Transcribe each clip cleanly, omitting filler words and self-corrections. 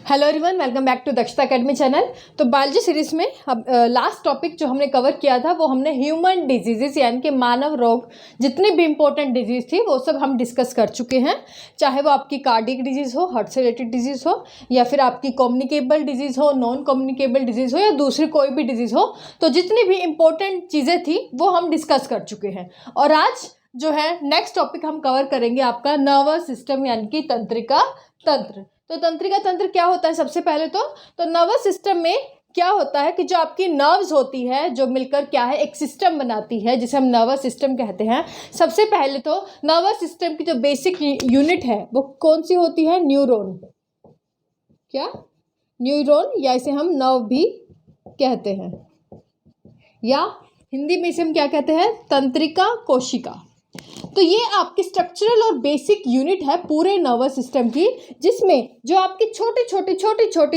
Hello everyone, welcome back to Dakshata academy channel. तो biology series में last topic जो हमने कवर किया था वो हमने ह्यूमन डिजीजेस यानी कि मानव रोग, जितनी भी इंपॉर्टेंट डिजीज थी वो सब हम डिस्कस कर चुके हैं। चाहे वो आपकी कार्डियक डिजीज हो, हार्ट से रिलेटेड डिजीज हो, या फिर आपकी कम्युनिकेबल डिजीज हो, नॉन कम्युनिकेबल डिजीज हो, या दूसरी कोई भी डिजीज हो, तो जितनी भी इंपॉर्टेंट चीज़ें थी वो हम डिस्कस कर चुके हैं। और आज जो है नेक्स्ट टॉपिक हम कवर करेंगे आपका नर्वस सिस्टम यानी कि तंत्रिका तंत्र। तो तंत्रिका तंत्र क्या होता है? सबसे पहले तो नर्वस सिस्टम में क्या होता है कि जो आपकी नर्व्स होती है जो मिलकर क्या है एक सिस्टम बनाती है जिसे हम नर्वस सिस्टम कहते हैं। सबसे पहले तो नर्वस सिस्टम की जो बेसिक यूनिट है वो कौन सी होती है? न्यूरॉन। क्या? न्यूरॉन, या इसे हम नर्व भी कहते हैं, या हिंदी में इसे हम क्या कहते हैं? तंत्रिका कोशिका। तो ये आपकी स्ट्रक्चरल और बेसिक यूनिट है पूरे नर्वस सिस्टम की, जिसमें जो आपकी छोटी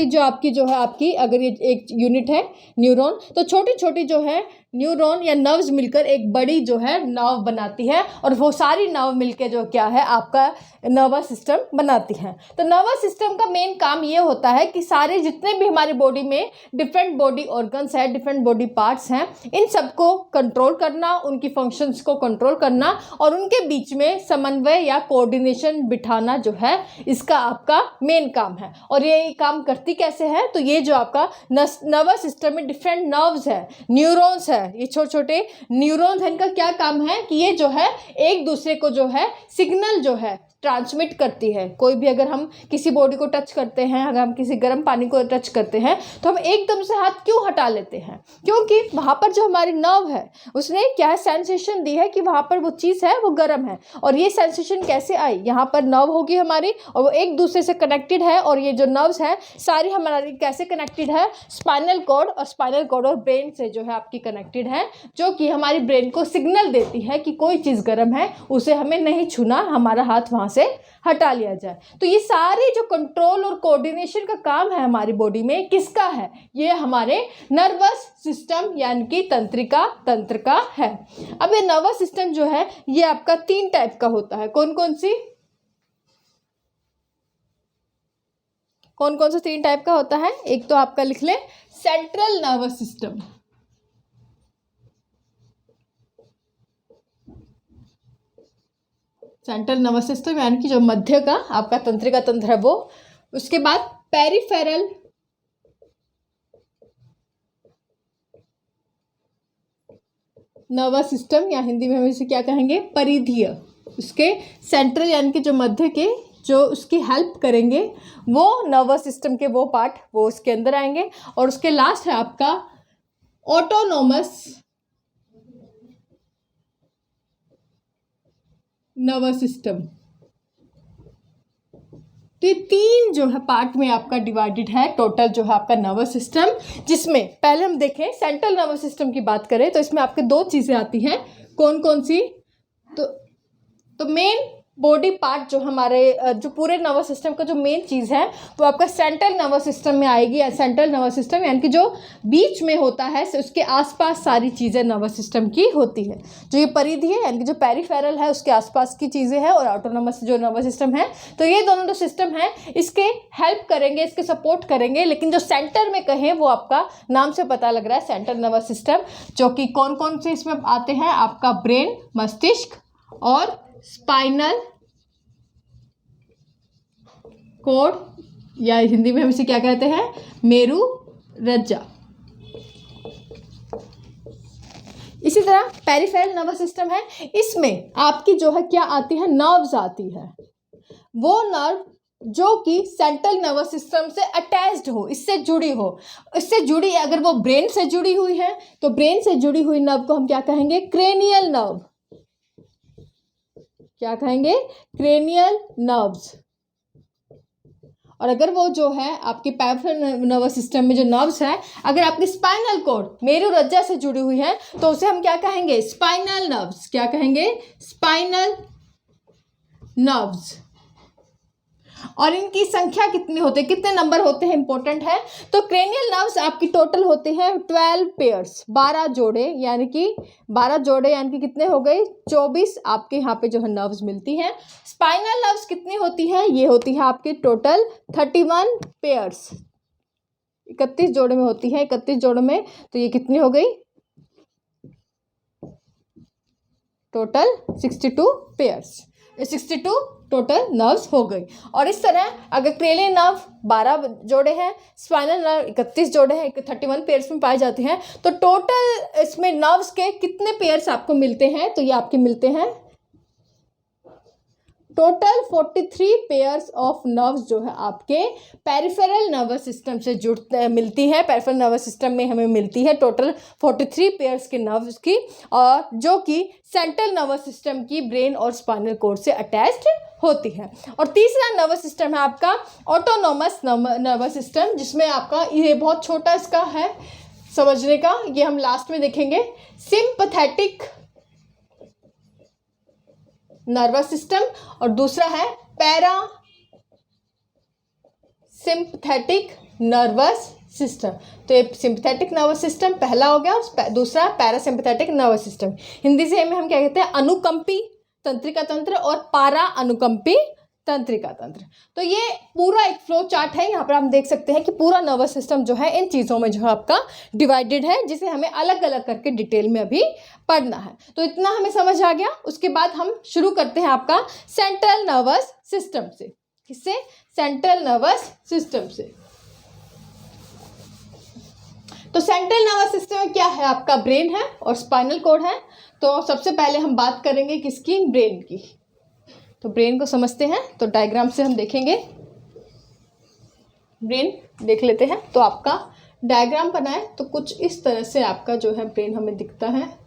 जो आपकी जो है आपकी, अगर ये एक यूनिट है न्यूरॉन, तो छोटी छोटी जो है न्यूरॉन या नर्व्स मिलकर एक बड़ी जो है नर्व बनाती है, और वो सारी नर्व मिलकर जो क्या है आपका नर्वस सिस्टम बनाती है। तो नर्वस सिस्टम का मेन काम ये होता है कि सारे जितने भी हमारी बॉडी में डिफरेंट बॉडी ऑर्गन्स हैं, डिफरेंट बॉडी पार्ट्स हैं, इन सबको कंट्रोल करना, उनकी फंक्शंस को कंट्रोल करना और उनके बीच में समन्वय या कोऑर्डिनेशन बिठाना जो है इसका आपका मेन काम है। और ये काम करती कैसे है? तो ये जो आपका नर्वस सिस्टम में डिफरेंट नर्व्स है, न्यूरॉन्स है, ये छोटे छोटे न्यूरॉन्स हैं, इनका क्या काम है कि ये जो है एक दूसरे को जो है सिग्नल जो है ट्रांसमिट करती है। कोई भी अगर हम किसी बॉडी को टच करते हैं, अगर हम किसी गर्म पानी को टच करते हैं तो हम एकदम से हाथ क्यों हटा लेते हैं? क्योंकि वहाँ पर जो हमारी नर्व है उसने क्या है सेंसेशन दी है कि वहाँ पर वो चीज़ है वो गर्म है। और ये सेंसेशन कैसे आई? यहाँ पर नर्व होगी हमारी और वो एक दूसरे से कनेक्टेड है, और ये जो नर्व्स है सारी हमारी कैसे कनेक्टेड है? स्पाइनल कॉर्ड, और स्पाइनल कॉर्ड और ब्रेन से जो है आपकी कनेक्टेड है, जो कि हमारी ब्रेन को सिग्नल देती है कि कोई चीज़ गर्म है, उसे हमें नहीं छूना, हमारा हाथ वहाँ से हटा लिया जाए। तो ये सारे जो कंट्रोल और कोऑर्डिनेशन का काम है हमारी बॉडी में, किसका है? ये हमारे नर्वस सिस्टम यानी कि तंत्रिका तंत्र का है। अब ये नर्वस सिस्टम जो है ये आपका 3 टाइप का होता है। कौन कौन से 3 टाइप का होता है? एक तो आपका लिख ले, central nervous system. Central nervous system यानी कि जो मध्य का आपका तंत्रिका तंत्र है वो। उसके बाद पेरिफेरल नर्वस सिस्टम, या हिंदी में हम इसे क्या कहेंगे? परिधीय। उसके सेंट्रल यानी कि जो मध्य के जो उसकी हेल्प करेंगे वो नर्वस सिस्टम के वो पार्ट वो उसके अंदर आएंगे। और उसके लास्ट है आपका ऑटोनोमस नर्वस सिस्टम। तो ये 3 जो है पार्ट में आपका डिवाइडेड है टोटल जो है आपका नर्वस सिस्टम, जिसमें पहले हम देखें सेंट्रल नर्वस सिस्टम की बात करें तो इसमें आपके 2 चीज़ें आती हैं। कौन कौन सी? तो मेन बॉडी पार्ट जो हमारे जो पूरे नर्वस सिस्टम का जो मेन चीज़ है वो आपका सेंट्रल नर्वस सिस्टम में आएगी। सेंट्रल नर्वस सिस्टम यानी कि जो बीच में होता है, उसके आसपास सारी चीज़ें नर्वस सिस्टम की होती है। जो ये परिधि है यानी कि जो पेरिफेरल है उसके आसपास की चीज़ें हैं, और ऑटोनोमस जो नर्वस सिस्टम है, तो ये दोनों जो सिस्टम है इसके हेल्प करेंगे, इसके सपोर्ट करेंगे। लेकिन जो सेंटर में कहें वो आपका नाम से पता लग रहा है सेंट्रल नर्वस सिस्टम, जो कि कौन कौन से इसमें आते हैं? आपका ब्रेन, मस्तिष्क और स्पाइनल कॉर्ड, या हिंदी में हम इसे क्या कहते हैं? मेरु रज्जा। इसी तरह पेरिफेरल नर्वस सिस्टम है, इसमें आपकी जो है क्या आती है? नर्व्स आती है। वो नर्व जो कि सेंट्रल नर्वस सिस्टम से अटैच्ड हो, इससे जुड़ी हो, इससे जुड़ी, अगर वो ब्रेन से जुड़ी हुई है तो ब्रेन से जुड़ी हुई नर्व को हम क्या कहेंगे? Cranial nerve. क्या कहेंगे? Cranial nerves. और अगर वो जो है आपकी पेरिफेरल नर्वस सिस्टम में जो नर्व्स है, अगर आपकी स्पाइनल कॉर्ड मेरु रज्जा से जुड़ी हुई है तो उसे हम क्या कहेंगे? Spinal nerves. क्या कहेंगे? Spinal nerves. और इनकी संख्या कितनी होती है, कितने नंबर होते हैं, इंपॉर्टेंट है। तो क्रेनियल नर्व्स आपकी टोटल होते हैं 12 पेयर्स, 12 जोड़े, यानी कि 12 जोड़े यानी कि कितने हो गए, 24 आपके यहाँ पे जो है नर्व्स मिलती हैं। स्पाइनल नर्व्स कितनी होती हैं, ये होती है आपके टोटल 31 पेयर्स, 31 जोड़े में होती है, 31 जोड़ों में, तो ये कितनी हो गई, टोटल 62 पेयर्स, 62 टोटल नर्व्स हो गई। और इस तरह अगर क्रेनियल नर्व 12 जोड़े हैं, स्पाइनल नर्व 31 जोड़े हैं, 31 पेयर्स में पाए जाते हैं, तो टोटल इसमें नर्व्स के कितने पेयर्स आपको मिलते हैं, तो ये आपके मिलते हैं टोटल 43 पेयर्स ऑफ नर्व्स जो है आपके पेरिफेरल नर्वस सिस्टम से मिलती है। पेरिफेरल नर्वस सिस्टम में हमें मिलती है टोटल 43 पेयर्स के नर्व्स की, और जो कि सेंट्रल नर्वस सिस्टम की ब्रेन और स्पाइनल कॉर्ड से अटैच्ड होती है। और तीसरा नर्वस सिस्टम है आपका ऑटोनोमस नर्वस सिस्टम, जिसमें आपका ये बहुत छोटा इसका है समझने का, ये हम लास्ट में देखेंगे। सिंपैथेटिक नर्वस सिस्टम और दूसरा है पैरा सिंपैथेटिक नर्वस सिस्टम। तो ये सिंपैथेटिक नर्वस सिस्टम पहला हो गया, और दूसरा पैरासिम्पैथेटिक नर्वस सिस्टम। हिंदी से में हम क्या कहते हैं, अनुकंपी तंत्रिका तंत्र और पारा अनुकंपी तंत्रिका तंत्र। तो ये पूरा एक फ्लो चार्ट है, यहाँ पर हम देख सकते हैं कि पूरा नर्वस सिस्टम जो है इन चीज़ों में जो है आपका डिवाइडेड है, जिसे हमें अलग अलग करके डिटेल में अभी पढ़ना है। तो इतना हमें समझ आ गया। उसके बाद हम शुरू करते हैं आपका सेंट्रल नर्वस सिस्टम से। किससे, सेंट्रल नर्वस सिस्टम से। तो सेंट्रल नर्वस सिस्टम में क्या है, आपका ब्रेन है और स्पाइनल कॉर्ड है। तो सबसे पहले हम बात करेंगे किसकी, ब्रेन की। तो ब्रेन को समझते हैं, तो डायग्राम से हम देखेंगे, ब्रेन देख लेते हैं। तो आपका डायग्राम बनाए तो कुछ इस तरह से आपका जो है ब्रेन हमें दिखता है।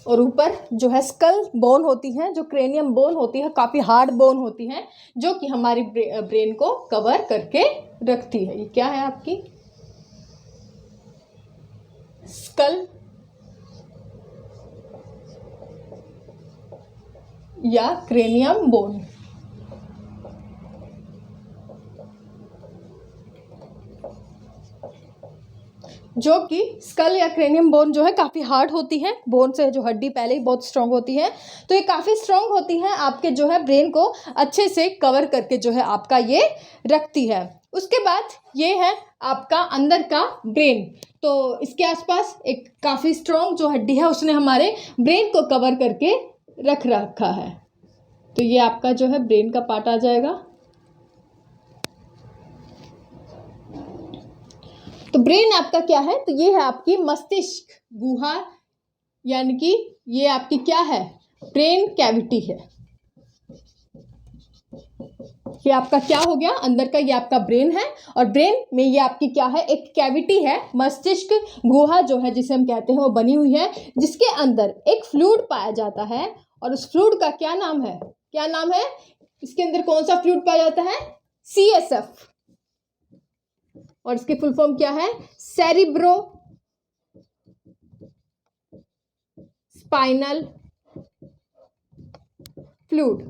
और ऊपर जो है स्कल बोन होती है, जो क्रेनियम बोन होती है, काफ़ी हार्ड बोन होती है, जो कि हमारी ब्रेन को कवर करके रखती है। ये क्या है आपकी, स्कल या क्रेनियम बोन। जो कि स्कल या क्रेनियम बोन जो है काफ़ी हार्ड होती है, बोन से जो हड्डी पहले ही बहुत स्ट्रांग होती है, तो ये काफ़ी स्ट्रांग होती है, आपके जो है ब्रेन को अच्छे से कवर करके जो है आपका ये रखती है। उसके बाद ये है आपका अंदर का ब्रेन। तो इसके आसपास एक काफ़ी स्ट्रांग जो हड्डी है, उसने हमारे ब्रेन को कवर करके रख रखा है। तो ये आपका जो है ब्रेन का पार्ट आ जाएगा। तो ब्रेन आपका क्या है, तो ये है आपकी मस्तिष्क गुहा, यानी कि ये आपकी क्या है, ब्रेन कैविटी है। ये आपका क्या हो गया, अंदर का ये आपका ब्रेन है, और ब्रेन में ये आपकी क्या है, एक कैविटी है, मस्तिष्क गुहा जो है जिसे हम कहते हैं वो बनी हुई है, जिसके अंदर एक फ्लूइड पाया जाता है। और उस फ्लूइड का क्या नाम है, क्या नाम है, इसके अंदर कौन सा फ्लूइड पाया जाता है, CSF। और इसकी फुल फॉर्म क्या है, cerebro spinal fluid.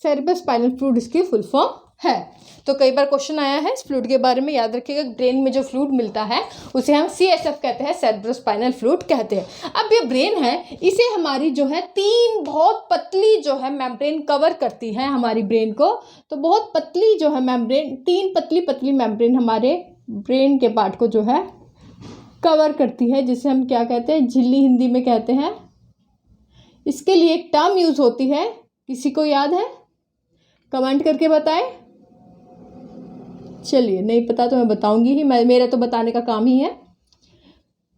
Cerebro spinal fluid इसकी फुल फॉर्म है। तो कई बार क्वेश्चन आया है इस फ्लूइड के बारे में, याद रखिएगा। ब्रेन में जो फ्लूइड मिलता है उसे हम CSF कहते हैं, सेरिब्रो स्पाइनल फ्लूइड कहते हैं। अब ये ब्रेन है, इसे हमारी जो है 3 बहुत पतली जो है मेम्ब्रेन कवर करती है हमारी ब्रेन को। तो बहुत पतली जो है मेम्ब्रेन, 3 पतली पतली मेम्ब्रेन हमारे ब्रेन के पार्ट को जो है कवर करती है, जिसे हम क्या कहते हैं, झिल्ली हिंदी में कहते हैं। इसके लिए एक टर्म यूज होती है, किसी को याद है, कमेंट करके बताएं। चलिए, नहीं पता तो मैं बताऊंगी ही, मेरा तो बताने का काम ही है।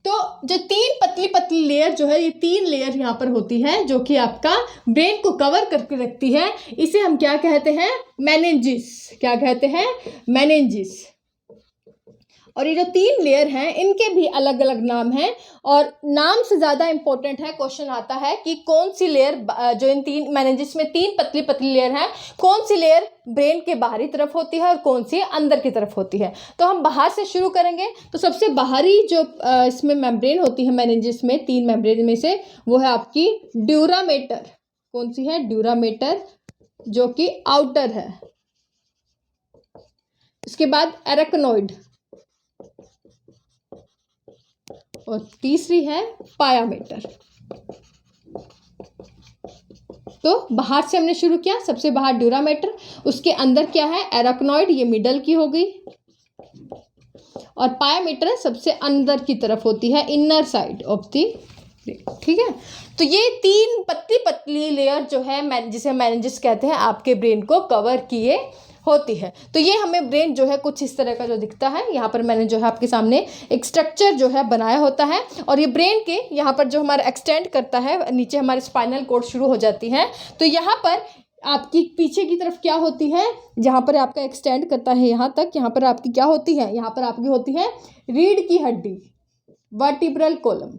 तो जो 3 पतली पतली लेयर जो है, ये 3 लेयर यहाँ पर होती है, जो कि आपका ब्रेन को कवर करके रखती है। इसे हम क्या कहते हैं, मेनिंजिस। क्या कहते हैं, मेनिंजिस। और ये जो 3 लेयर हैं इनके भी अलग अलग नाम हैं, और नाम से ज़्यादा इंपॉर्टेंट है, क्वेश्चन आता है कि कौन सी लेयर, जो इन 3 मैंने जिसमें 3 पतली पतली लेयर हैं, कौन सी लेयर ब्रेन के बाहरी तरफ होती है और कौन सी अंदर की तरफ होती है। तो हम बाहर से शुरू करेंगे। तो सबसे बाहरी जो इसमें मेम्ब्रेन होती है मेनिंजेस में, 3 मेम्ब्रेन में से, वो है आपकी ड्यूरामेटर। कौन सी है? ड्यूरामेटर, जो कि आउटर है। इसके बाद एरेक्नोइड, और तीसरी है पायामेटर। तो बाहर से हमने शुरू किया, सबसे बाहर ड्यूरामेटर, उसके अंदर क्या है? एरेक्नोइड, ये मिडल की हो गई, और पायामेटर सबसे अंदर की तरफ होती है, इनर साइड ऑफ दी। ठीक है, तो ये 3 पतली पतली लेयर जो है जिसे मेनिंजेस कहते हैं, आपके ब्रेन को कवर किए होती है। तो ये हमें ब्रेन जो है कुछ इस तरह का जो दिखता है, यहाँ पर मैंने जो है आपके सामने एक स्ट्रक्चर जो है बनाया होता है, और ये ब्रेन के यहाँ पर जो हमारा एक्सटेंड करता है, नीचे हमारे स्पाइनल कॉर्ड शुरू हो जाती है। तो यहाँ पर आपकी पीछे की तरफ क्या होती है? जहाँ पर आपका एक्सटेंड करता है यहाँ तक, यहाँ पर आपकी क्या होती है? यहाँ पर आपकी होती है रीढ़ की हड्डी, वर्टिब्रल कॉलम।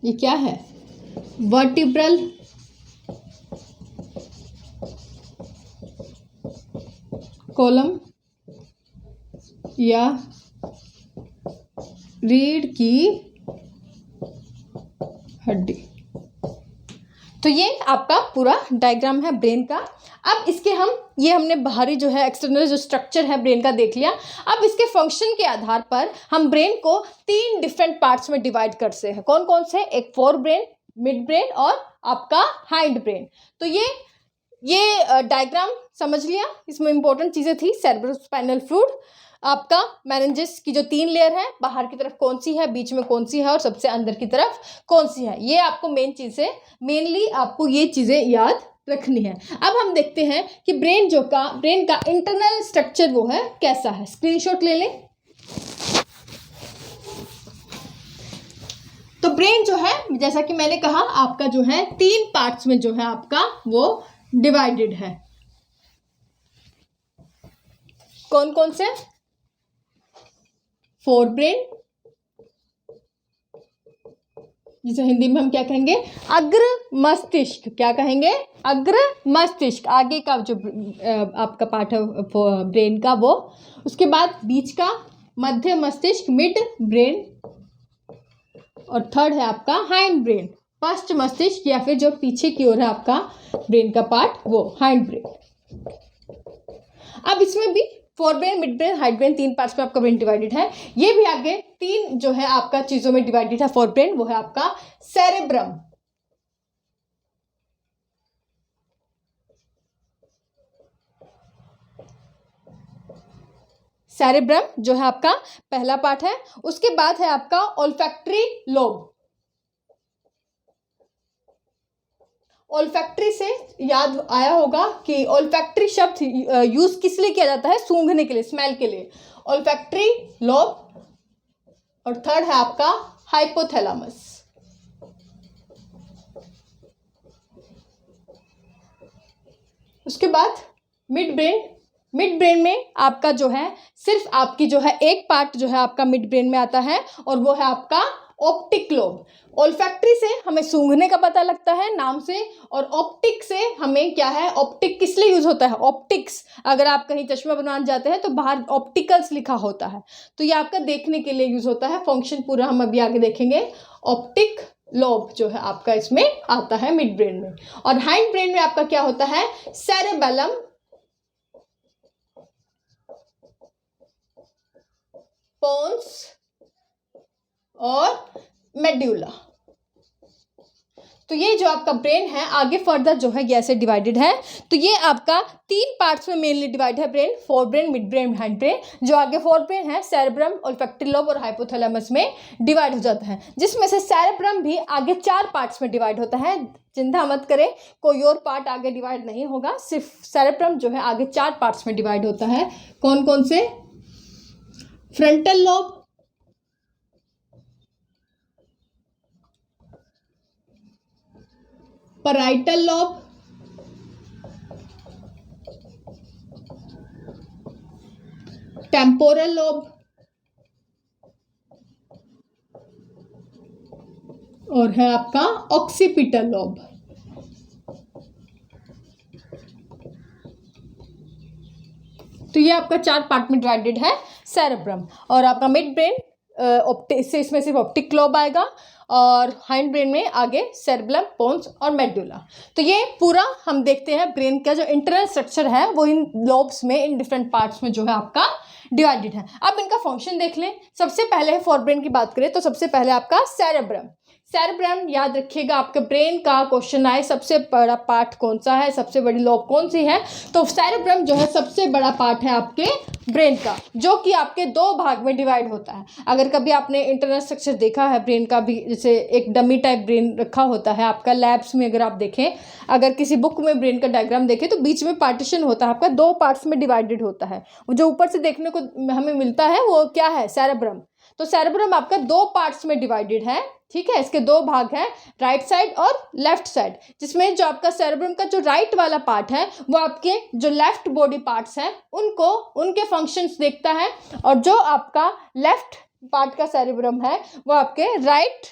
ये क्या है? वर्टिब्रल कॉलम या रीढ़ की हड्डी। तो ये आपका पूरा डायग्राम है ब्रेन का। अब इसके हमने बाहरी जो है एक्सटर्नल जो स्ट्रक्चर है ब्रेन का देख लिया। अब इसके फंक्शन के आधार पर हम ब्रेन को 3 डिफरेंट पार्ट्स में डिवाइड कर सकते हैं। कौन कौन से? एक फोर ब्रेन, मिड ब्रेन और आपका हाइंड ब्रेन। तो ये डायग्राम समझ लिया। इसमें इंपॉर्टेंट चीज़ें थी, सेरेब्रोस्पाइनल फ्लूइड, आपका मेनिंजेस की जो 3 लेयर है, बाहर की तरफ कौन सी है, बीच में कौन सी है और सबसे अंदर की तरफ कौन सी है। ये आपको मेन चीज़ है, मेनली आपको ये चीज़ें याद रखनी है। अब हम देखते हैं कि ब्रेन का इंटरनल स्ट्रक्चर वो है कैसा है। स्क्रीनशॉट ले लें। तो ब्रेन जो है, जैसा कि मैंने कहा, आपका जो है 3 पार्ट्स में जो है आपका वो डिवाइडेड है। कौन कौन से? फोर ब्रेन, जिसे हिंदी में हम क्या कहेंगे? अग्र मस्तिष्क। क्या कहेंगे? अग्र मस्तिष्क, आगे का जो आपका पार्ट है ब्रेन का वो। उसके बाद बीच का मध्य मस्तिष्क, मिड ब्रेन, और थर्ड है आपका हाइंड ब्रेन, पश्च मस्तिष्क, या फिर जो पीछे की ओर है आपका ब्रेन का पार्ट वो हाइंड ब्रेन। अब इसमें भी fore brain, mid brain, hind brain, 3 parts में आपका ब्रेन डिवाइडेड है। ये भी आगे 3 जो है आपका चीजों में डिवाइडेड है फोर ब्रेन, वो है आपका सेरेब्रम। सेरेब्रम जो है आपका पहला पार्ट है। उसके बाद है आपका ओल्फैक्टरी लोब। ओल्फैक्टरी से याद आया होगा कि ओल्फैक्टरी शब्द यूज किस लिए किया जाता है? सूंघने के लिए, स्मेल के लिए। ओल्फैक्टरी लोब, और थर्ड है आपका हाइपोथैलेमस। उसके बाद मिड ब्रेन। मिड ब्रेन में आपका जो है सिर्फ आपकी जो है एक पार्ट जो है आपका मिड ब्रेन में आता है, और वो है आपका ऑप्टिक लोब। ओल्फैक्टरी से हमें सूंघने का पता लगता है नाम से, और ऑप्टिक से हमें क्या है? ऑप्टिक किस लिए यूज होता है? ऑप्टिक्स, अगर आप कहीं चश्मा बनवाने जाते हैं तो बाहर ऑप्टिकल्स लिखा होता है, तो ये आपका देखने के लिए यूज होता है। फंक्शन पूरा हम अभी आगे देखेंगे। ऑप्टिक लोब जो है आपका इसमें आता है मिड ब्रेन में। और हाइंड ब्रेन में आपका क्या होता है? सेरेबेलम, पोन्स और मेड्यूला। तो ये जो आपका ब्रेन है आगे फर्दर जो है ये ऐसे डिवाइडेड है। तो ये आपका 3 पार्ट्स में मेनली डिवाइड है brain, fore brain, mid brain, hind brain. जो आगे फोर ब्रेन है, सेरेब्रम, ओल्फैक्टरी लोब और हाइपोथैलेमस में डिवाइड हो जाता है, जिसमें से सेरेब्रम भी आगे 4 पार्ट्स में डिवाइड होता है। चिंता मत करें, कोई और पार्ट आगे डिवाइड नहीं होगा, सिर्फ सेरेब्रम जो है आगे 4 पार्ट्स में डिवाइड होता है। कौन कौन से? Frontal lobe, parietal lobe, temporal lobe और है आपका ऑक्सीपिटल लोब। तो ये आपका 4 पार्ट में डिवाइडेड है सेरेब्रम। और आपका मिड ब्रेन इसमें सिर्फ ऑप्टिक लोब आएगा और हाइंड ब्रेन में आगे सेरेब्रम, पोन्स और मेडुला। तो ये पूरा हम देखते हैं ब्रेन का जो इंटरनल स्ट्रक्चर है वो इन लोब्स में, इन डिफरेंट पार्ट्स में जो है आपका डिवाइडेड है। अब इनका फंक्शन देख लें। सबसे पहले फॉर ब्रेन की बात करें तो सबसे पहले आपका सेरेब्रम। सेरेब्रम याद रखिएगा, आपके ब्रेन का क्वेश्चन आए सबसे बड़ा पार्ट कौन सा है, सबसे बड़ी लोब कौन सी है, तो सेरेब्रम जो है सबसे बड़ा पार्ट है आपके ब्रेन का, जो कि आपके 2 भाग में डिवाइड होता है। अगर कभी आपने इंटरनल स्ट्रक्चर देखा है ब्रेन का भी, जैसे एक डमी टाइप ब्रेन रखा होता है आपका लैब्स में, अगर आप देखें, अगर किसी बुक में ब्रेन का डायग्राम देखें तो बीच में पार्टीशन होता है आपका, 2 पार्ट्स में डिवाइडेड होता है। जो ऊपर से देखने को हमें मिलता है वो क्या है, सेरेब्रम। तो सेरेब्रम आपका 2 पार्ट्स में डिवाइडेड है, ठीक है। इसके 2 भाग हैं, राइट साइड और लेफ्ट साइड, जिसमें जो आपका सेरेब्रम का जो राइट वाला पार्ट है वो आपके जो लेफ्ट बॉडी पार्ट्स हैं उनको, उनके फंक्शंस देखता है, और जो आपका लेफ्ट पार्ट का सेरेब्रम है वो आपके राइट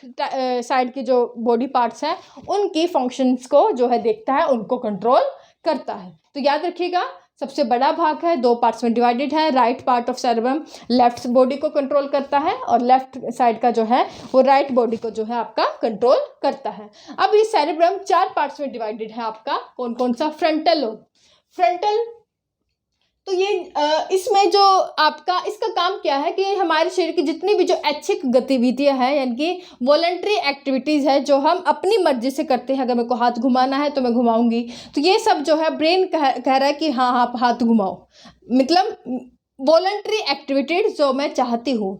साइड के जो बॉडी पार्ट्स हैं उनकी फंक्शंस को जो है देखता है, उनको कंट्रोल करता है। तो याद रखिएगा, सबसे बड़ा भाग है, 2 पार्ट्स में डिवाइडेड है। Right part of cerebrum left body को कंट्रोल करता है और लेफ्ट साइड का जो है वो राइट बॉडी को जो है आपका कंट्रोल करता है। अब ये सेरेब्रम 4 पार्ट्स में डिवाइडेड है आपका, कौन कौन सा, फ्रंटल लोब। फ्रंटल, तो ये इसमें जो आपका, इसका काम क्या है कि हमारे शरीर की जितनी भी जो ऐच्छिक गतिविधियां हैं, यानी कि वॉलंटरी एक्टिविटीज़ है जो हम अपनी मर्जी से करते हैं, अगर मेरे को हाथ घुमाना है तो मैं घुमाऊंगी, तो ये सब जो है ब्रेन कह रहा है कि हाँ आप हाथ घुमाओ, मतलब वॉलंटरी एक्टिविटीज जो मैं चाहती हूँ,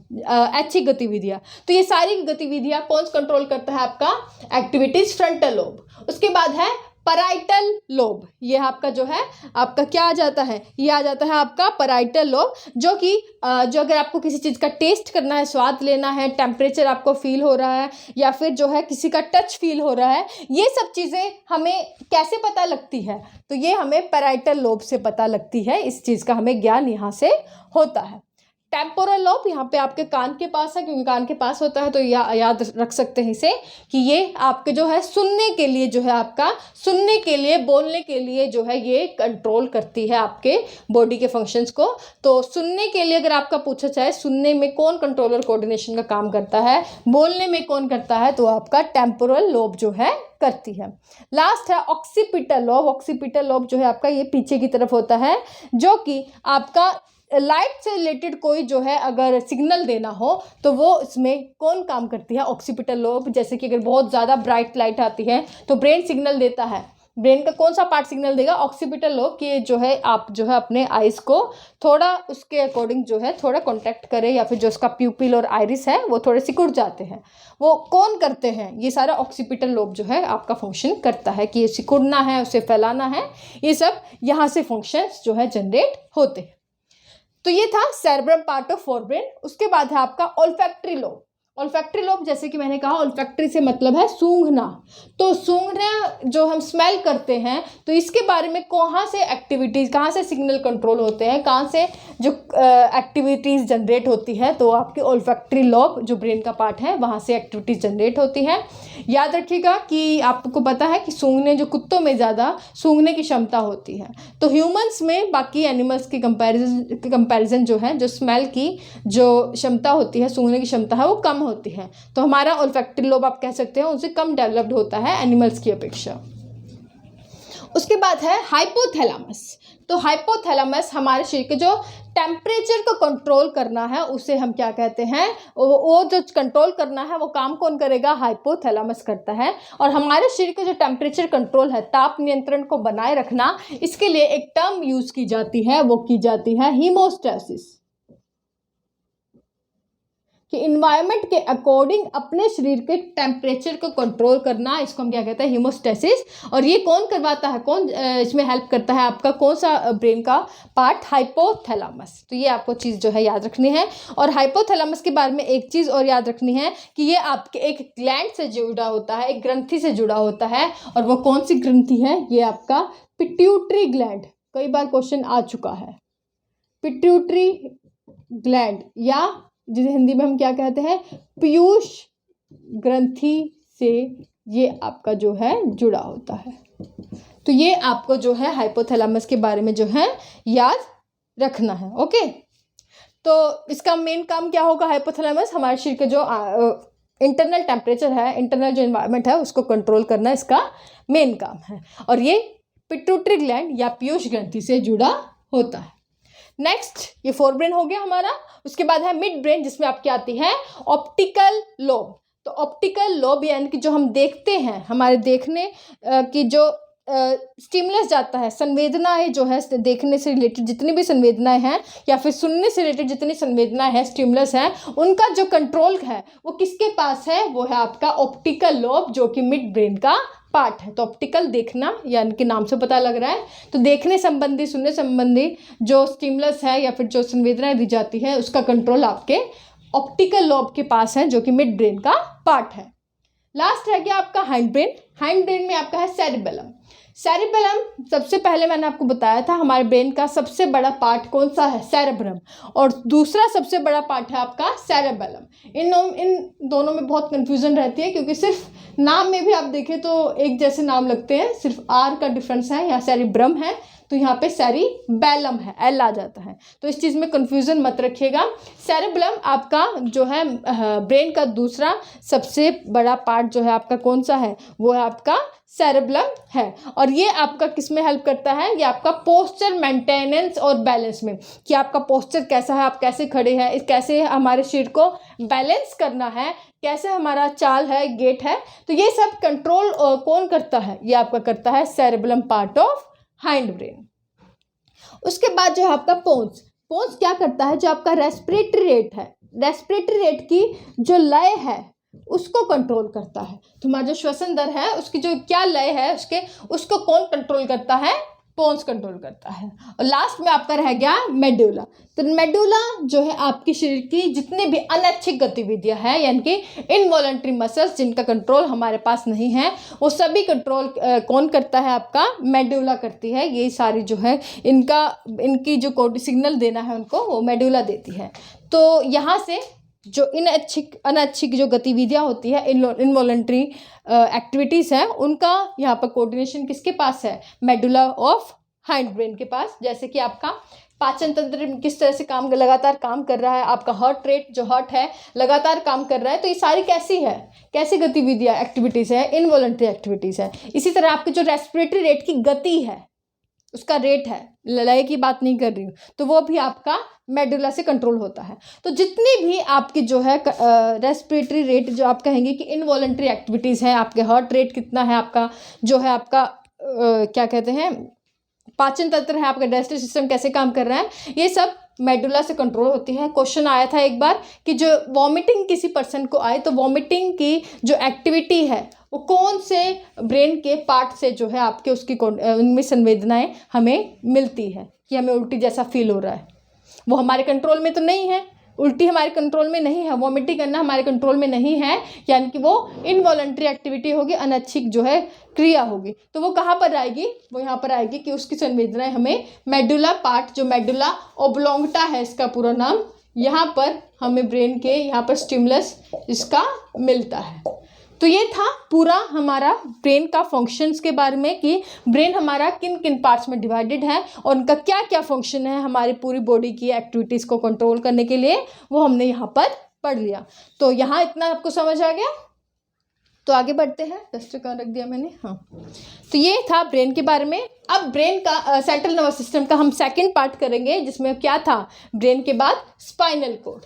ऐच्छिक गतिविधियाँ। तो ये सारी गतिविधियाँ कौन कंट्रोल करता है, आपका एक्टिविटीज फ्रंटल लोब। उसके बाद है पैराइटल लोब। ये आपका जो है आपका क्या आ जाता है, ये आ जाता है आपका पैराइटल लोब, जो कि जो अगर आपको किसी चीज़ का टेस्ट करना है, स्वाद लेना है, टेम्परेचर आपको फील हो रहा है, या फिर जो है किसी का टच फील हो रहा है, ये सब चीज़ें हमें कैसे पता लगती है, तो ये हमें पैराइटल लोब से पता लगती है। इस चीज़ का हमें ज्ञान यहाँ से होता है। टेम्पोरल लोब यहाँ पे आपके कान के पास है, क्योंकि कान के पास होता है तो याद रख सकते हैं इसे, कि ये आपके जो है सुनने के लिए, जो है आपका सुनने के लिए, बोलने के लिए जो है ये कंट्रोल करती है आपके बॉडी के फंक्शंस को। तो सुनने के लिए अगर आपका पूछा जाए सुनने में कौन कंट्रोलर कोऑर्डिनेशन का काम करता है, बोलने में कौन करता है, तो आपका टेम्पोरल लोब जो है करती है। लास्ट है ऑक्सीपिटल लोब। ऑक्सीपिटल लोब जो है आपका ये पीछे की तरफ होता है, जो कि आपका लाइट से रिलेटेड कोई जो है अगर सिग्नल देना हो तो वो इसमें कौन काम करती है, ऑक्सीपिटल लोब। जैसे कि अगर बहुत ज़्यादा ब्राइट लाइट आती है तो ब्रेन सिग्नल देता है, ब्रेन का कौन सा पार्ट सिग्नल देगा, ऑक्सीपिटल लोब, कि जो है आप जो है अपने आइज़ को थोड़ा उसके अकॉर्डिंग जो है थोड़ा कॉन्टैक्ट करें, या फिर जो उसका प्यूपिल और आइरिस है वो थोड़े सिकुड़ जाते हैं, वो कौन करते हैं, ये सारा ऑक्सीपिटल लोब जो है आपका फंक्शन करता है, कि ये सिकुड़ना है, उसे फैलाना है, ये सब यहाँ से फंक्शंस जो है जनरेट होते हैं। तो ये था सेरेब्रम पार्ट ऑफ फोरब्रेन। उसके बाद है आपका ओल्फैक्टरी लोब। ओल्फैक्टरी लोब, जैसे कि मैंने कहा, ओल्फैक्टरी से मतलब है सूंघना। तो सूंघना जो हम स्मेल करते हैं, तो इसके बारे में कहाँ से एक्टिविटीज़, कहाँ से सिग्नल कंट्रोल होते हैं, कहाँ से जो एक्टिविटीज़ जनरेट होती है, तो आपके ओल्फैक्टरी लोब जो ब्रेन का पार्ट है वहाँ से एक्टिविटीज़ जनरेट होती है। याद रखिएगा कि आपको पता है कि सूंघने, जो कुत्तों में ज़्यादा सूंघने की क्षमता होती है, तो ह्यूमंस में बाकी एनिमल्स के कंपैरिजन जो है, जो स्मेल की जो क्षमता होती है, सूंघने की क्षमता है, वो कम होती है। तो हमारा ओल्फैक्टरी लोब आप कह सकते हैं उनसे कम डेवलप्ड होता है एनिमल्स की अपेक्षा। उसके बाद है हाइपोथैलेमस। तो हाइपोथैलेमस हमारे शरीर के जो टेम्परेचर को कंट्रोल करना है उसे हम क्या कहते हैं, वो जो कंट्रोल करना है वो काम कौन करेगा, हाइपोथैलेमस करता है। और हमारे शरीर के जो टेम्परेचर कंट्रोल है, ताप नियंत्रण को बनाए रखना, इसके लिए एक टर्म यूज की जाती है, वो की जाती है हीमोस्टैसिस। कि इन्वायरमेंट के अकॉर्डिंग अपने शरीर के टेम्परेचर को कंट्रोल करना, इसको हम क्या कहते हैं, हीमोस्टेसिस। और ये कौन करवाता है, कौन इसमें हेल्प करता है, आपका कौन सा ब्रेन का पार्ट, हाइपोथैलेमस। तो ये आपको चीज़ जो है याद रखनी है। और हाइपोथैलेमस के बारे में एक चीज़ और याद रखनी है कि ये आपके एक ग्लैंड से जुड़ा होता है, एक ग्रंथि से जुड़ा होता है। और वो कौन सी ग्रंथि है, ये आपका पिट्यूटरी ग्लैंड। कई बार क्वेश्चन आ चुका है, पिट्यूटरी ग्लैंड, या जिसे हिंदी में हम क्या कहते हैं, पीयूष ग्रंथि से ये आपका जो है जुड़ा होता है। तो ये आपको जो है हाइपोथैलेमस के बारे में जो है याद रखना है। ओके, तो इसका मेन काम क्या होगा, हाइपोथैलेमस हमारे शरीर के जो इंटरनल टेम्परेचर है, इंटरनल जो इन्वायरमेंट है उसको कंट्रोल करना इसका मेन काम है। और ये पिट्यूटरी ग्लैंड या पीयूष ग्रंथि से जुड़ा होता है। नेक्स्ट, ये फोर ब्रेन हो गया हमारा। उसके बाद है मिड ब्रेन, जिसमें आपकी आती है ऑप्टिकल लोब। तो ऑप्टिकल लोब यानी कि जो हम देखते हैं, हमारे देखने की जो स्टिमुलस जाता है, संवेदनाएं जो है देखने से रिलेटेड जितनी भी संवेदनाएं हैं या फिर सुनने से रिलेटेड जितनी संवेदनाएं हैं, स्टिमुलस हैं, उनका जो कंट्रोल है वो किसके पास है, वो है आपका ऑप्टिकल लोब, जो कि मिड ब्रेन का पार्ट है। तो ऑप्टिकल देखना, यानी कि नाम से पता लग रहा है, तो देखने संबंधी, सुनने संबंधी जो स्टिमुलस है या फिर जो संवेदनाएं दी जाती है, उसका कंट्रोल आपके ऑप्टिकल लोब के पास है, जो कि मिड ब्रेन का पार्ट है। लास्ट है क्या आपका हाइंड ब्रेन। हाइंड ब्रेन में आपका है सेरिबेलम। सेरिबेलम सबसे पहले मैंने आपको बताया था, हमारे ब्रेन का सबसे बड़ा पार्ट कौन सा है, सेरेब्रम, और दूसरा सबसे बड़ा पार्ट है आपका सेरिबेलम। इन दोनों में बहुत कंफ्यूजन रहती है, क्योंकि सिर्फ नाम में भी आप देखें तो एक जैसे नाम लगते हैं, सिर्फ आर का डिफरेंस है। यहाँ सेरिब्रम है तो यहाँ पे सेरिबेलम है, एल आ जाता है, तो इस चीज़ में कंफ्यूजन मत रखिएगा। सेरिबेलम आपका जो है ब्रेन का दूसरा सबसे बड़ा पार्ट जो है आपका कौन सा है, वो है आपका सेरिबेलम है। और ये आपका किस में हेल्प करता है, ये आपका पोस्चर मेंटेनेंस और बैलेंस में, कि आपका पोस्चर कैसा है, आप कैसे खड़े हैं, कैसे हमारे शरीर को बैलेंस करना है, कैसे हमारा चाल है, गेट है, तो ये सब कंट्रोल कौन करता है, ये आपका करता है cerebellum part of hind brain. उसके बाद जो है आपका पोन्स। पोन्स क्या करता है, जो आपका रेस्पिरेटरी रेट है, रेस्पिरेटरी रेट की जो लय है उसको कंट्रोल करता है। तो हमारा जो श्वसन दर है उसकी जो क्या लय है उसको कौन कंट्रोल करता है, पोन्स कंट्रोल करता है। और लास्ट में आपका रह गया मेडुला। तो मेडुला जो है आपके शरीर की जितने भी अनैच्छिक गतिविधियां हैं, यानी कि इनवॉलंटरी मसल्स जिनका कंट्रोल हमारे पास नहीं है, वो सभी कंट्रोल कौन करता है, आपका मेडुला करती है। ये सारी जो है इनकी जो सिग्नल देना है उनको, वो मेडुला देती है। तो यहाँ से जो अनैच्छिक जो गतिविधियां होती है, इनवॉलंटरी एक्टिविटीज़ हैं, उनका यहाँ पर कोऑर्डिनेशन किसके पास है, मेडुला ऑफ हाइंड ब्रेन के पास। जैसे कि आपका पाचन तंत्र किस तरह से लगातार काम कर रहा है, आपका हार्ट रेट जो हार्ट है लगातार काम कर रहा है, तो ये सारी कैसी गतिविधियाँ एक्टिविटीज़ है, इनवॉलंटरी एक्टिविटीज़ है। इसी तरह आपकी जो रेस्पिरेटरी रेट की गति है, उसका रेट है, लय की बात नहीं कर रही हूँ, तो वो भी आपका मेडुला से कंट्रोल होता है। तो जितनी भी आपकी जो है रेस्पिरेटरी रेट, जो आप कहेंगे कि इनवॉलंटरी एक्टिविटीज़ है, आपके हार्ट रेट कितना है, आपका जो है आपका क्या कहते हैं पाचन तंत्र है, आपका डाइजेस्टिव सिस्टम कैसे काम कर रहा है, ये सब मेडुला से कंट्रोल होती है। क्वेश्चन आया था एक बार कि जो वॉमिटिंग किसी पर्सन को आए, तो वॉमिटिंग की जो एक्टिविटी है वो कौन से ब्रेन के पार्ट से जो है आपके उसकी उनमें संवेदनाएं हमें मिलती है, कि हमें उल्टी जैसा फील हो रहा है, वो हमारे कंट्रोल में तो नहीं है, उल्टी हमारे कंट्रोल में नहीं है, वॉमिटिंग करना हमारे कंट्रोल में नहीं है, यानी कि वो इनवॉलंटरी एक्टिविटी होगी, अनैच्छिक जो है क्रिया होगी। तो वो कहाँ पर आएगी, वो यहाँ पर आएगी कि उसकी संवेदनाएं हमें मेडुला पार्ट, जो मेडुला ओब्लोंगटा है इसका पूरा नाम, यहाँ पर हमें ब्रेन के यहाँ पर स्टिमुलस इसका मिलता है। तो ये था पूरा हमारा ब्रेन का फंक्शंस के बारे में, कि ब्रेन हमारा किन किन पार्ट्स में डिवाइडेड है और उनका क्या क्या फंक्शन है हमारी पूरी बॉडी की एक्टिविटीज़ को कंट्रोल करने के लिए, वो हमने यहाँ पर पढ़ लिया। तो यहाँ इतना आपको समझ आ गया, तो आगे बढ़ते हैं। डस्टर कहाँ रख दिया मैंने, हाँ। तो ये था ब्रेन के बारे में। अब ब्रेन का सेंट्रल नर्वस सिस्टम का हम सेकेंड पार्ट करेंगे, जिसमें क्या था, ब्रेन के बाद स्पाइनल कोड।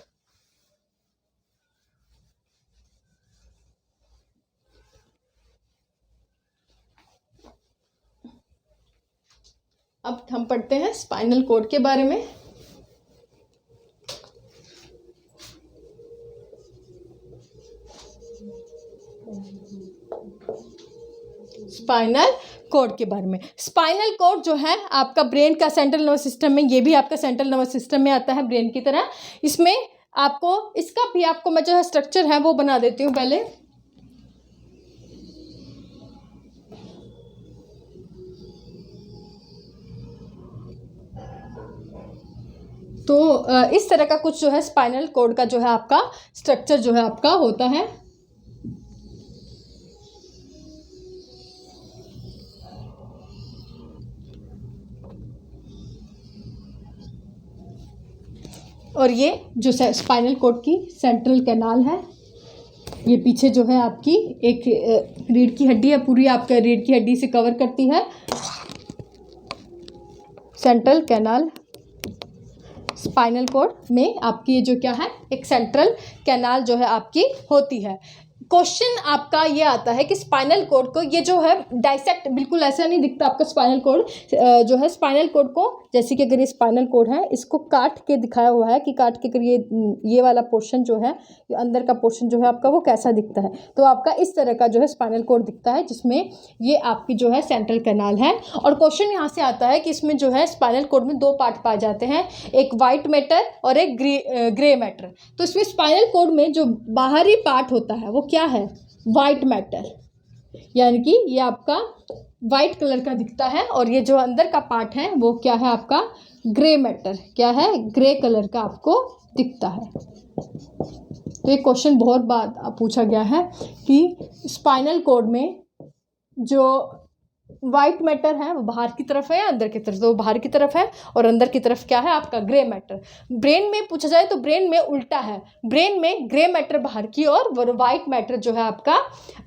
अब हम पढ़ते हैं स्पाइनल कोड के बारे में। स्पाइनल कोड के बारे में। स्पाइनल कोड जो है आपका ब्रेन का सेंट्रल नर्वस सिस्टम में, ये भी आपका सेंट्रल नर्वस सिस्टम में आता है ब्रेन की तरह। इसमें आपको इसका भी आपको मैं जो है स्ट्रक्चर है वो बना देती हूँ पहले। तो इस तरह का कुछ जो है स्पाइनल कोड का जो है आपका स्ट्रक्चर जो है आपका होता है। और ये जो स्पाइनल कोड की सेंट्रल कैनाल है, ये पीछे जो है आपकी एक रीढ़ की हड्डी है, पूरी आपका रीढ़ की हड्डी से कवर करती है सेंट्रल कैनाल। स्पाइनल कोड में आपकी ये जो क्या है, एक सेंट्रल कैनाल जो है आपकी होती है। क्वेश्चन आपका ये आता है कि स्पाइनल कोड को ये जो है डाइसेक्ट, बिल्कुल ऐसा नहीं दिखता आपका स्पाइनल कोड जो है। स्पाइनल कोड को जैसे कि अगर ये स्पाइनल कोड है, इसको काट के दिखाया हुआ है कि काट के अगर ये वाला पोर्शन जो है, ये अंदर का पोर्शन जो है आपका वो कैसा दिखता है। तो आपका इस तरह का जो है स्पाइनल कोड दिखता है, जिसमें ये आपकी जो है सेंट्रल कैनाल है। और क्वेश्चन यहाँ से आता है कि इसमें जो है स्पाइनल कोड में दो पार्ट पाए जाते हैं, एक वाइट मैटर और एक ग्रे मैटर। तो इसमें स्पाइनल कोड में जो बाहरी पार्ट होता है वो क्या है, वाइट मैटर, यानी कि ये आपका वाइट कलर का दिखता है। और ये जो अंदर का पार्ट है वो क्या है आपका, ग्रे मैटर, क्या है, ग्रे कलर का आपको दिखता है। तो ये क्वेश्चन बहुत बार पूछा गया है कि स्पाइनल कोड में जो वाइट मैटर है वो बाहर की तरफ है या अंदर की तरफ, तो वो बाहर की तरफ है, और अंदर की तरफ क्या है आपका ग्रे मैटर। ब्रेन में पूछा जाए तो ब्रेन में उल्टा है, ब्रेन में ग्रे मैटर बाहर की ओर और वाइट मैटर जो है आपका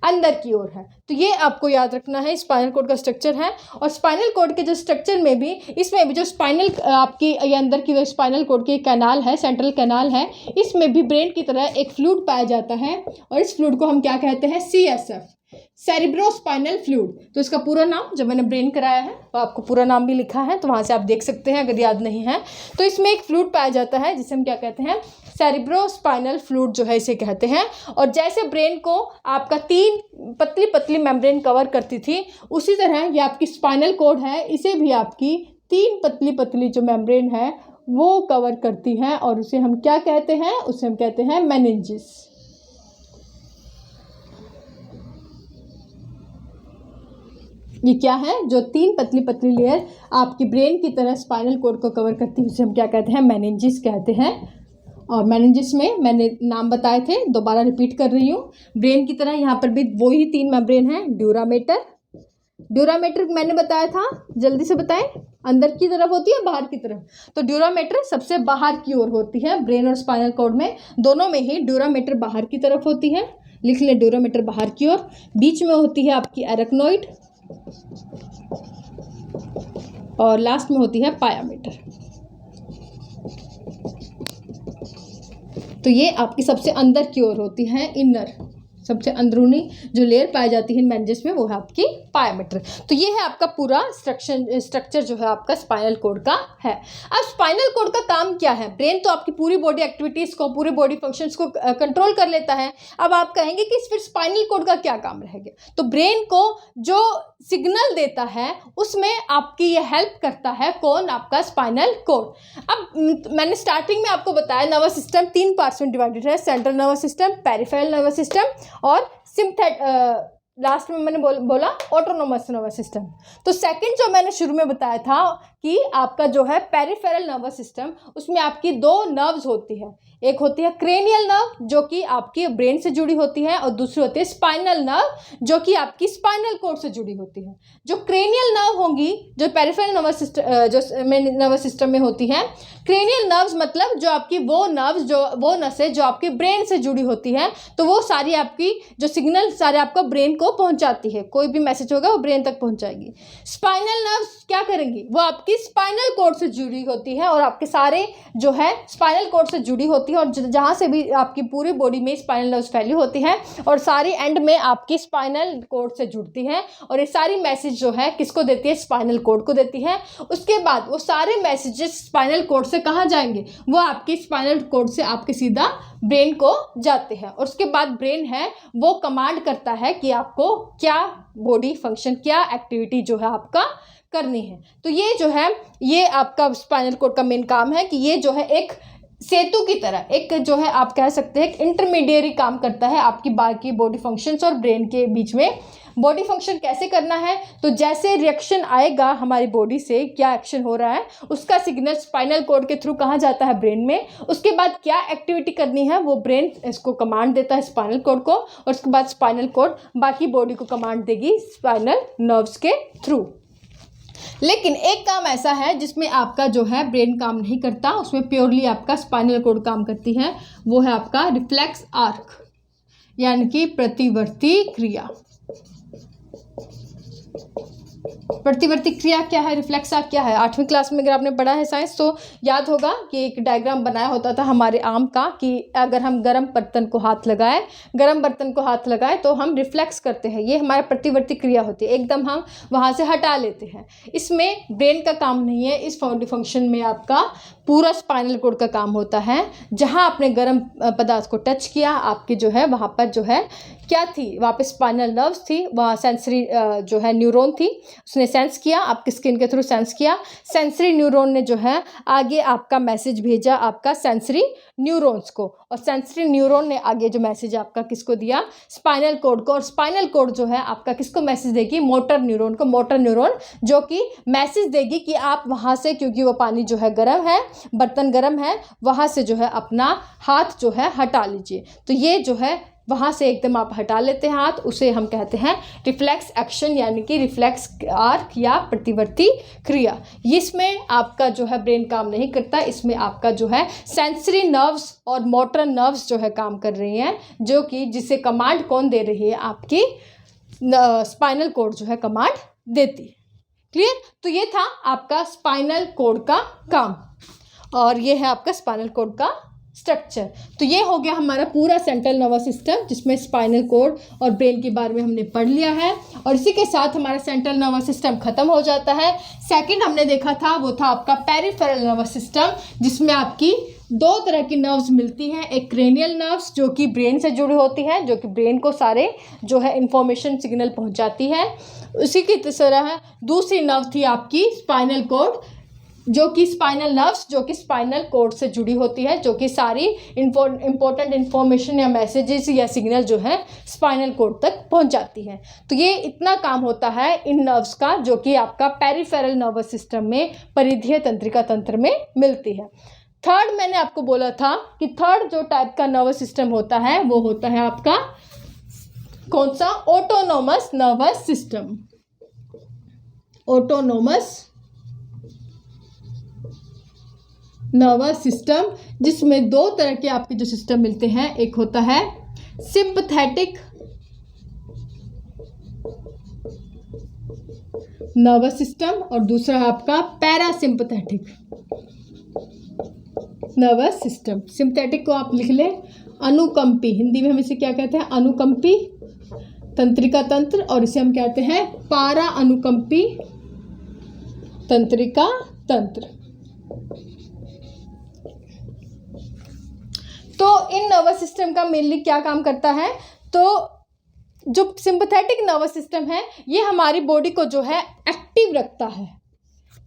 अंदर की ओर है। तो ये आपको याद रखना है, स्पाइनल कोड का स्ट्रक्चर है। और स्पाइनल कोड के जो स्ट्रक्चर में भी, इसमें भी जो स्पाइनल आपकी ये अंदर की जो स्पाइनल कोड की कैनाल है, सेंट्रल कैनाल है, इसमें भी ब्रेन की तरह एक फ्लूइड पाया जाता है, और इस फ्लूइड को हम क्या कहते हैं, CSF, सेरिब्रोस्पाइनल फ्लूइड। तो इसका पूरा नाम, जब मैंने ब्रेन कराया है तो आपको पूरा नाम भी लिखा है, तो वहाँ से आप देख सकते हैं अगर याद नहीं है। तो इसमें एक फ्लूइड पाया जाता है जिसे हम क्या कहते हैं, सेरिब्रोस्पाइनल फ्लूइड जो है इसे कहते हैं। और जैसे ब्रेन को आपका 3 पतली पतली मेम्ब्रेन कवर करती थी, उसी तरह ये आपकी स्पाइनल कोड है, इसे भी आपकी 3 पतली पतली जो मेम्ब्रेन है वो कवर करती है, और उसे हम क्या कहते हैं, उसे हम कहते हैं मेनिंजिस। ये क्या है, जो 3 पतली पतली लेयर आपकी ब्रेन की तरह स्पाइनल कोड को कवर करती है, उसे हम क्या कहते हैं, मेनिंजिस कहते हैं। और मेनिंजिस में मैंने नाम बताए थे, दोबारा रिपीट कर रही हूँ। ब्रेन की तरह यहाँ पर भी वही 3 मेम्ब्रेन है। ड्यूरामेटर, ड्यूरामेटर मैंने बताया था, जल्दी से बताएं, अंदर की तरफ होती है बाहर की तरफ। तो ड्यूरामेटर सबसे बाहर की ओर होती है, ब्रेन और स्पाइनल कोड में दोनों में ही ड्यूरामेटर बाहर की तरफ होती है, लिख लें ड्यूरामेटर बाहर की ओर। बीच में होती है आपकी एरेक्नोइड, और लास्ट में होती है पायामेटर। तो ये आपकी सबसे अंदर की ओर होती है, इनर, सबसे अंदरूनी जो लेयर पाई जाती है मेनिंजिस में, वो है आपकी पायामेटर। तो ये है आपका पूरा स्ट्रक्चर जो है आपका स्पाइनल कोड का है। अब स्पाइनल कोड का काम क्या है, ब्रेन तो आपकी पूरी बॉडी एक्टिविटीज़ को, पूरे बॉडी फंक्शंस को कंट्रोल कर लेता है। अब आप कहेंगे कि फिर स्पाइनल कोड का क्या काम रहेगा, तो ब्रेन को जो सिग्नल देता है उसमें आपकी ये हेल्प करता है, कौन, आपका स्पाइनल कोड। अब मैंने स्टार्टिंग में आपको बताया नर्वस सिस्टम 3 पार्ट्स में डिवाइडेड है, central nervous system, peripheral nervous system और लास्ट में मैंने बोला ऑटोनोमस नर्वस सिस्टम। तो सेकंड जो मैंने शुरू में बताया था कि आपका जो है पेरिफेरल नर्वस सिस्टम, उसमें आपकी 2 नर्व्स होती है, एक होती है क्रेनियल नर्व जो कि आपकी ब्रेन से जुड़ी होती है, और दूसरी होती है स्पाइनल नर्व जो कि आपकी स्पाइनल कोड से जुड़ी होती है। जो क्रेनियल नर्व होंगी, जो पेरिफेरल नर्वस सिस्टम जो नर्वस सिस्टम में होती है, क्रेनियल नर्व्स मतलब जो आपकी वो नर्व्स, जो वो नसें जो आपकी ब्रेन से जुड़ी होती है, तो वो सारी आपकी जो सिग्नल सारे आपका ब्रेन को पहुंचाती है, कोई भी मैसेज होगा वो ब्रेन तक पहुंचाएगी। स्पाइनल नर्व्स क्या करेंगी, वो आपकी स्पाइनल कोड से जुड़ी होती है, और आपके सारे जो है स्पाइनल कोड से जुड़ी होती होती है और जहाँ से भी आपकी पूरी बॉडी में स्पाइनल नर्व्स फैली होती हैं और सारी एंड में आपकी स्पाइनल कोड से जुड़ती हैं और ये सारी मैसेज जो है किसको देती है, स्पाइनल कोड को देती है। उसके बाद वो सारे मैसेजेस स्पाइनल कोड से कहाँ जाएंगे, वो आपके स्पाइनल कोड से आपके सीधा ब्रेन को जाते हैं और उसके बाद ब्रेन है वो कमांड करता है कि आपको क्या बॉडी फंक्शन, क्या एक्टिविटी जो है आपका करनी है। तो ये जो है ये आपका स्पाइनल कोड का मेन काम है कि ये जो है एक सेतु की तरह, एक जो है आप कह सकते हैं एक इंटरमीडिएरी काम करता है आपकी बाकी बॉडी फंक्शंस और ब्रेन के बीच में। बॉडी फंक्शन कैसे करना है, तो जैसे रिएक्शन आएगा हमारी बॉडी से, क्या एक्शन हो रहा है, उसका सिग्नल स्पाइनल कोड के थ्रू कहाँ जाता है, ब्रेन में। उसके बाद क्या एक्टिविटी करनी है वो ब्रेन इसको कमांड देता है स्पाइनल कोड को और उसके बाद स्पाइनल कोड बाकी बॉडी को कमांड देगी स्पाइनल नर्व्स के थ्रू। लेकिन एक काम ऐसा है जिसमें आपका जो है ब्रेन काम नहीं करता, उसमें प्योरली आपका स्पाइनल कोड काम करती है, वो है आपका रिफ्लेक्स आर्क यानी कि प्रतिवर्ती क्रिया। प्रतिवर्ती क्रिया क्या है, रिफ्लेक्स आर्क क्या है, 8वीं क्लास में अगर आपने पढ़ा है साइंस तो याद होगा कि एक डायग्राम बनाया होता था हमारे आम का कि अगर हम गर्म बर्तन को हाथ लगाए तो हम रिफ्लेक्स करते हैं, ये हमारा प्रतिवर्ती क्रिया होती है, एकदम हम वहाँ से हटा लेते हैं। इसमें ब्रेन का काम नहीं है, इस फंक्शन में आपका पूरा स्पाइनल कोड का काम होता है। जहाँ आपने गर्म पदार्थ को टच किया आपके जो है वहाँ पर जो है क्या थी, वहाँ पे स्पाइनल नर्व्स थी, वहाँ सेंसरी जो है न्यूरॉन थी, उसने सेंस किया, आपकी स्किन के थ्रू सेंस किया, सेंसरी न्यूरॉन ने जो है आगे आपका मैसेज भेजा आपका सेंसरी न्यूरॉन्स को और सेंसरी न्यूरॉन ने आगे जो मैसेज आपका किसको दिया, स्पाइनल कोड को, और स्पाइनल कोड जो है आपका किसको मैसेज देगी, मोटर न्यूरॉन को, मोटर न्यूरॉन जो कि मैसेज देगी कि आप वहाँ से, क्योंकि वो पानी जो है गर्म है, बर्तन गर्म है, वहाँ से जो है अपना हाथ जो है हटा लीजिए। तो ये जो है वहाँ से एकदम आप हटा लेते हैं हाथ, उसे हम कहते हैं रिफ्लेक्स एक्शन यानी कि रिफ्लेक्स आर्क या प्रतिवर्ती क्रिया। इसमें आपका जो है ब्रेन काम नहीं करता, इसमें आपका जो है सेंसरी नर्व्स और मोटर नर्व्स जो है काम कर रही हैं, जो कि जिसे कमांड कौन दे रही है, आपकी स्पाइनल कोड जो है कमांड देती है। क्लियर। तो ये था आपका स्पाइनल कोड का काम और ये है आपका स्पाइनल कोड का स्ट्रक्चर। तो ये हो गया हमारा पूरा सेंट्रल नर्वस सिस्टम जिसमें स्पाइनल कोड और ब्रेन के बारे में हमने पढ़ लिया है और इसी के साथ हमारा सेंट्रल नर्वस सिस्टम खत्म हो जाता है। सेकंड हमने देखा था वो था आपका पेरिफेरल नर्वस सिस्टम, जिसमें आपकी दो तरह की नर्व्स मिलती हैं, एक क्रेनियल नर्व्स जो कि ब्रेन से जुड़ी होती है, जो कि ब्रेन को सारे जो है इंफॉर्मेशन सिग्नल पहुंचाती है। उसी की तरह दूसरी नर्व थी आपकी स्पाइनल कोड, जो कि स्पाइनल नर्व्स जो कि स्पाइनल कोड से जुड़ी होती है, जो कि सारी इंपॉर्टेंट इन्फॉर्मेशन या मैसेजेस या सिग्नल जो है स्पाइनल कोड तक पहुंचाती है। तो ये इतना काम होता है इन नर्व्स का, जो कि आपका पेरिफेरल नर्वस सिस्टम में परिधीय तंत्रिका तंत्र में मिलती है। थर्ड मैंने आपको बोला था कि थर्ड जो टाइप का नर्वस सिस्टम होता है वो होता है आपका कौन सा, autonomous nervous system. Autonomous nervous system, जिसमें दो तरह के आपके जो सिस्टम मिलते हैं, एक होता है सिंपथेटिक नर्वस सिस्टम और दूसरा है आपका पैरासिम्पथेटिक नर्वस सिस्टम। सिंपथेटिक को आप लिख लें अनुकंपी, हिंदी में हम इसे क्या कहते हैं, अनुकंपी तंत्रिका तंत्र, और इसे हम कहते हैं पारा अनुकंपी तंत्रिका तंत्र। तो इन नर्वस सिस्टम का मेनली क्या काम करता है, तो जो सिंपैथेटिक नर्वस सिस्टम है ये हमारी बॉडी को जो है एक्टिव रखता है।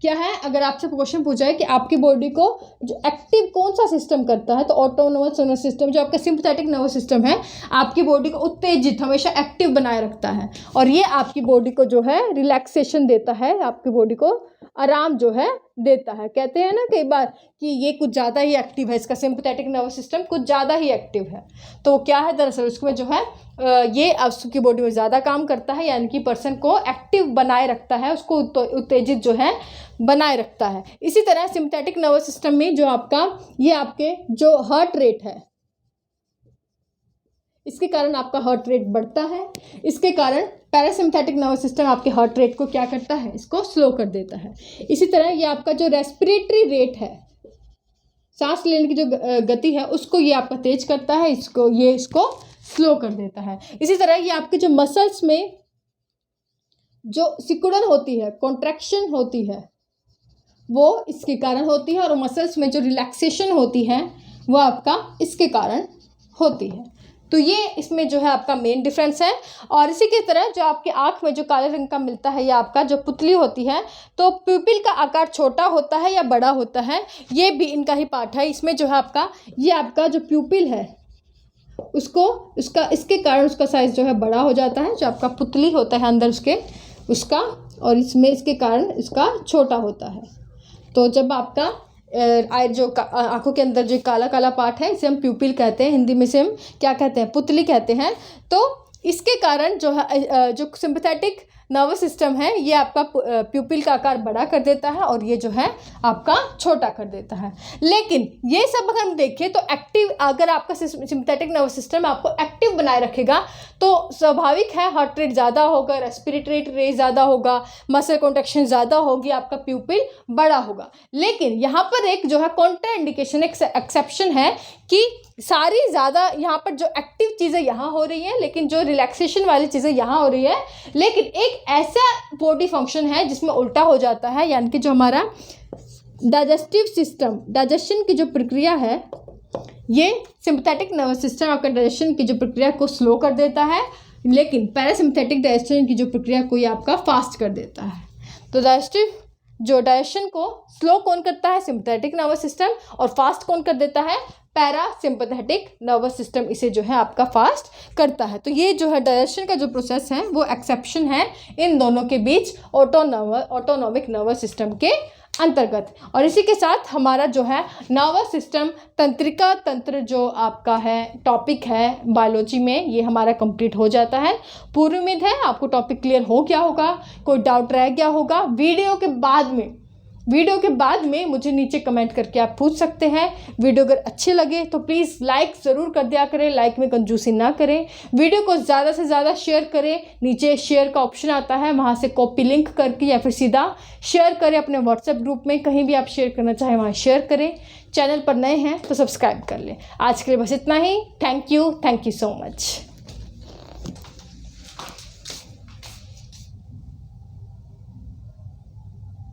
क्या है, अगर आपसे क्वेश्चन पूछा है कि आपकी बॉडी को जो एक्टिव कौन सा सिस्टम करता है, तो ऑटोनोमस नर्वस सिस्टम, जो आपका सिंपैथेटिक नर्वस सिस्टम है, आपकी बॉडी को उत्तेजित हमेशा एक्टिव बनाए रखता है और ये आपकी बॉडी को जो है रिलैक्सेशन देता है, आपकी बॉडी को आराम जो है देता है। कहते हैं ना कई बार कि ये कुछ ज़्यादा ही एक्टिव है, इसका सिंपैथेटिक नर्वस सिस्टम कुछ ज़्यादा ही एक्टिव है, तो क्या है दरअसल उसमें जो है ये उसकी बॉडी में ज़्यादा काम करता है, यानी कि पर्सन को एक्टिव बनाए रखता है, उसको उत्तेजित जो है बनाए रखता है। इसी तरह सिंपैथेटिक नर्वस सिस्टम में जो आपका ये आपके जो हार्ट रेट है, इसके कारण आपका हार्ट रेट बढ़ता है। इसके कारण पैरासिम्पैथेटिक नर्वस सिस्टम आपके हार्ट रेट को क्या करता है, इसको स्लो कर देता है। इसी तरह ये आपका जो रेस्पिरेटरी रेट है, सांस लेने की जो गति है उसको ये आपका तेज करता है, इसको स्लो कर देता है। इसी तरह ये आपके जो मसल्स में जो सिकुड़न होती है, कॉन्ट्रैक्शन होती है, वो इसके कारण होती है, और मसल्स में जो रिलैक्सेशन होती है वो आपका इसके कारण होती है। तो ये इसमें जो है आपका मेन डिफरेंस है। और इसी की तरह जो आपके आँख में जो काले रंग का मिलता है, या आपका जो पुतली होती है, तो प्यूपिल का आकार छोटा होता है या बड़ा होता है, ये भी इनका ही पार्ट है। इसमें जो है आपका ये आपका जो प्यूपिल है इसके कारण उसका साइज़ जो है बड़ा हो जाता है, जो आपका पुतली होता है अंदर उसका, और इसमें इसके कारण इसका छोटा होता है। तो जब आपका जो आँखों के अंदर जो काला काला पार्ट है, इसे हम प्यूपिल कहते हैं, हिंदी में से हम क्या कहते हैं, पुतली कहते हैं। तो इसके कारण जो है जो सिंपैथेटिक नर्वस सिस्टम है, ये आपका प्यूपिल का आकार बड़ा कर देता है और ये जो है आपका छोटा कर देता है। लेकिन ये सब अगर हम देखें तो एक्टिव, अगर आपका सिंपैथेटिक नर्वस सिस्टम आपको एक्टिव बनाए रखेगा तो स्वाभाविक है हार्ट रेट ज़्यादा होगा, रेस्पिरेटरी रेट ज़्यादा होगा, मसल कॉन्ट्रैक्शन ज़्यादा होगी, आपका प्यूपिल बड़ा होगा। लेकिन यहाँ पर एक जो है कॉन्ट्रा इंडिकेशन, एक एक्सेप्शन है कि सारी ज़्यादा यहाँ पर जो एक्टिव चीज़ें यहाँ हो रही हैं, लेकिन जो रिलैक्सेशन वाली चीज़ें यहाँ हो रही है। लेकिन एक ऐसा बॉडी फंक्शन है जिसमें उल्टा हो जाता है, यानी कि जो हमारा डाइजेस्टिव सिस्टम, डाइजेशन की जो प्रक्रिया है, ये सिंपैथेटिक नर्वस सिस्टम आपका डाइजेशन की जो प्रक्रिया को स्लो कर देता है, लेकिन पैरासिम्पैथेटिक डाइजेशन की जो प्रक्रिया को ये आपका फास्ट कर देता है। तो डाइजेशन को स्लो कौन करता है, सिंपैथेटिक नर्वस सिस्टम, और फास्ट कौन कर देता है, पैरासिम्पैथेटिक नर्वस सिस्टम इसे जो है आपका फास्ट करता है। तो ये जो है डाइजेशन का जो प्रोसेस है वो एक्सेप्शन है इन दोनों के बीच, ऑटोनॉमिक नर्वस सिस्टम के अंतर्गत। और इसी के साथ हमारा जो है नर्वस सिस्टम तंत्रिका तंत्र जो आपका है टॉपिक है बायोलॉजी में, ये हमारा कंप्लीट हो जाता है। पूरी उम्मीद है आपको टॉपिक क्लियर हो गया होगा, कोई डाउट रह गया होगा। वीडियो के बाद में मुझे नीचे कमेंट करके आप पूछ सकते हैं। वीडियो अगर अच्छे लगे तो प्लीज़ लाइक ज़रूर कर दिया करें, लाइक में कंजूसी ना करें। वीडियो को ज़्यादा से ज़्यादा शेयर करें, नीचे शेयर का ऑप्शन आता है, वहाँ से कॉपी लिंक करके या फिर सीधा शेयर करें अपने व्हाट्सएप ग्रुप में, कहीं भी आप शेयर करना चाहें वहाँ शेयर करें। चैनल पर नए हैं तो सब्सक्राइब कर लें। आज के लिए बस इतना ही। Thank you so much.